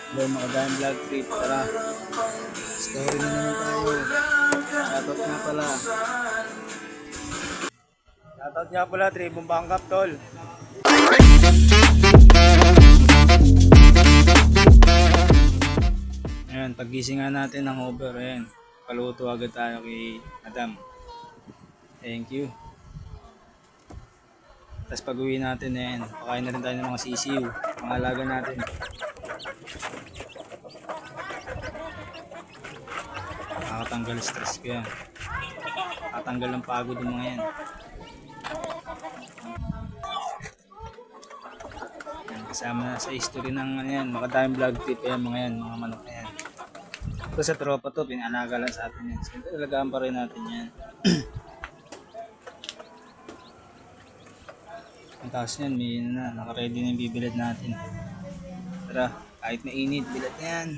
Hello mga daan vlog trip, tara. Story na naman tayo. Shoutout nga pala. Shoutout nga pala, Tribong Bangkap, tol. Ayan, pagising nga natin ng over, ayan. Paluto agad tayo kay Madam. Thank you. Tapos pag uwi natin, ayan, pakain na rin tayo ng mga sisiw. Mga alaga natin. Nakakatanggal stress ko yan. Nakatanggal ng pagod yung mga yan. Ayan, kasama na sa history ng ano yan, makadaming vlog tip yan, mga yan, mga manok na yan. Ito sa tropa to, pinalaga lang sa atin yan. So, talagaan pa rin natin yan. Ang taas yan, may na, nakaready na yung bibilad natin. Tara, kahit mainit, bilad na yan.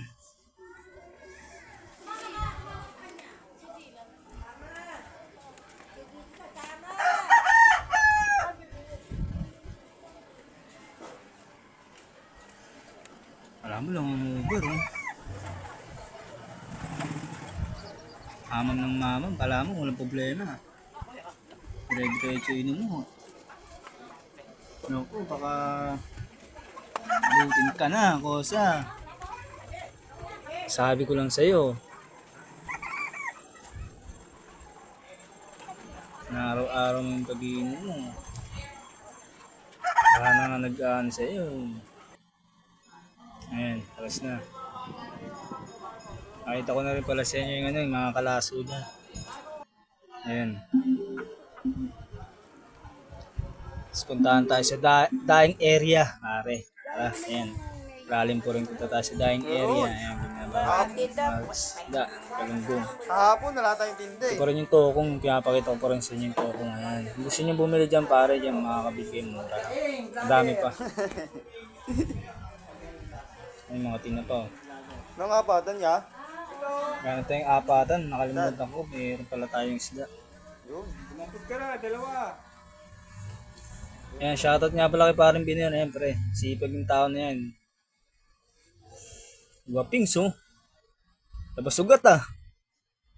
Alam mo lang ang Uber, oh. Hamam ng mamam, kala mo walang problema. Dire-diretso inom mo. Naku, baka butin ka na, kosa. Sabi ko lang sa'yo, na araw-araw mo yung pag-iinom mo. Baka na nga nag-aan sa'yo. Ayan, tapos na. Nakita ko na rin pala sa inyo yung, ano, yung mga kalaso na. Ayan. Tapos puntahan tayo sa dying area, pare. Ayan. Lalim po rin punta tayo sa dying area. Ayan, da, kalunggong. Kahapon, wala tayong tindi. Ito pa rin yung tokong, pinapakita ko pa rin sa inyo yung tokong. Ayan. Kung gusto nyo bumili dyan, pare, dyan makakabigay mo. Ang dami pa. Ay, mga tinapa. Nung apatan niya? Ganito tayong apatan, nakalimutan ko, mayroon pala tayong isda. Yun. Tumampot ka na, dalawa. Ayan, shoutout nga pala kay paring Binion, ayan pre. Sipag yung tao na yan. Guwapings, oh. Tapos sugat, ah.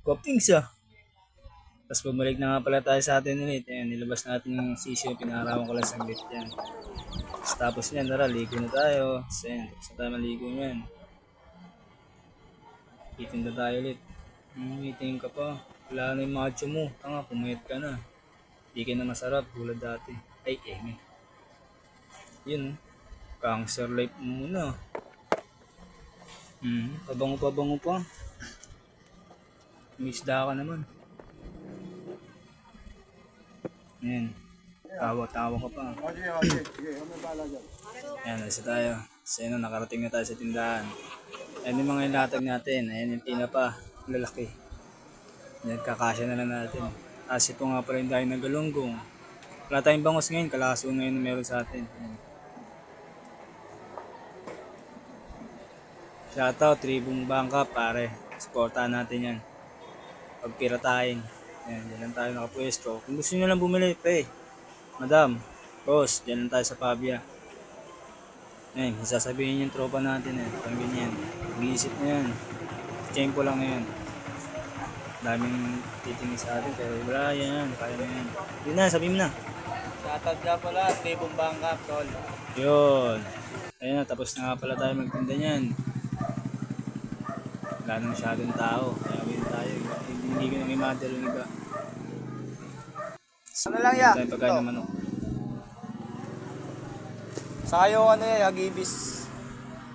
Guwapings, ah. Tapos bumalik na nga pala tayo sa atin ulit. Ayan, nilabas natin yung sisyo, pinarawan ko lang sa glit yan. Tapos yan, tara, ligo na tayo. Tapos ayan, tapos na tayo maligo yan. Titinda tayo ulit. Meeting ka pa. Wala na yung macho mo. Tanga, pumayat ka na. Di ka na masarap, tulad dati. Ay, yun, cancer life mo muna. Pabango pa. May isda ka naman. Ayan, tawa-tawa ka pa. Sige, may bala dyan. Ayan, nasa tayo. So yun, nakarating na tayo sa tindahan. Ayan yung mga ilatag natin. Ayan yung tinapa, lalaki. Ayan, kakasya na lang natin. Tapos ito nga pala yung dahil ng galunggong. Wala tayong bangos ngayon, kalaso ngayon na meron sa atin. Shoutout, Tribong Bangkap, pare. Supportahan natin yan. Pagpiratahin. Ayan, dyan lang tayo nakapwesto. Kung gusto nyo lang bumili, pre. Madam, boss, dyan lang tayo sa Pabia. Ayan, sasabihin yung tropa natin eh. Parang ganyan. Mag-iisip na yan. Tempo lang na yan. Daming titingin sa atin, pero wala yan. Kaya na yan. Yun na, sabihin mo na. Shoutout nga pala, Tribong Bangkap, tol. Yun. Ayun na, tapos na nga pala tayo magtinda niyan. Wala na masyadong tao. Kaya win tayo. Hindi ko na may mother yung iba. Ano lang yan? Tayo pagkain ng manok. Saka yung ano yan, agibis.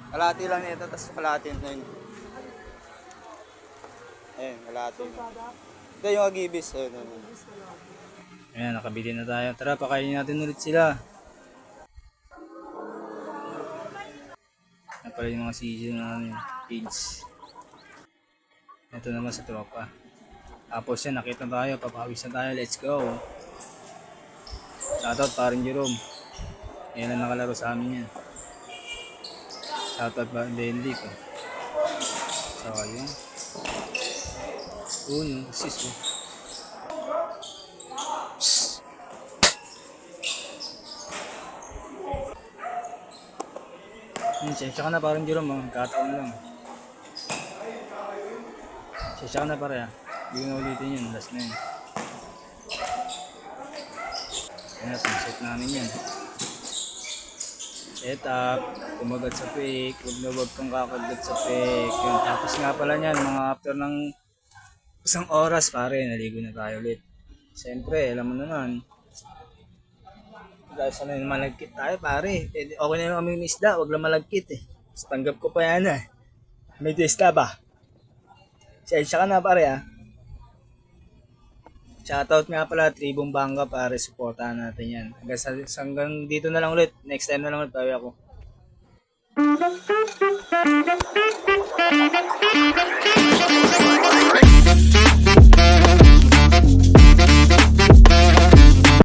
Kalati lang nito, tapos kalati na yun. Ayun, kalati na. Ito yung agibis. Ayun. Ayan, nakabili na tayo. Tara, pakainin natin ulit sila. Yan pala yung mga season na ano yun, pigs. Ito naman sa tropa. Tapos yan, nakita tayo, papawis na tayo, let's go. Shoutout paring Jerome. Ayan ang nakalaro sa amin yan. Shoutout ba, hindi ko. So, ayun. Yung assist ko. Sensya ka na parang Jerome, kataon lang. Sensya ka na pare ah. Hindi ko na ulitin yun, last na yun. Ayan, set namin yan. Set up, kumagat sa pick, huwag kang kakagat sa pick. Yun. Tapos nga pala niyan, mga after ng isang oras pare, naligo na tayo ulit. Siyempre, alam mo naman, dahil sa malagkit tayo pare, okay na yung aming isda, wag lang malagkit eh. Mas tanggap ko pa yan eh. May testa ba? Sensya ka na pare ah. Shoutout nga pala, Tribong Bangka pare, supportahan natin yan. Hanggang dito na lang ulit, next time na lang ulit tayo ako.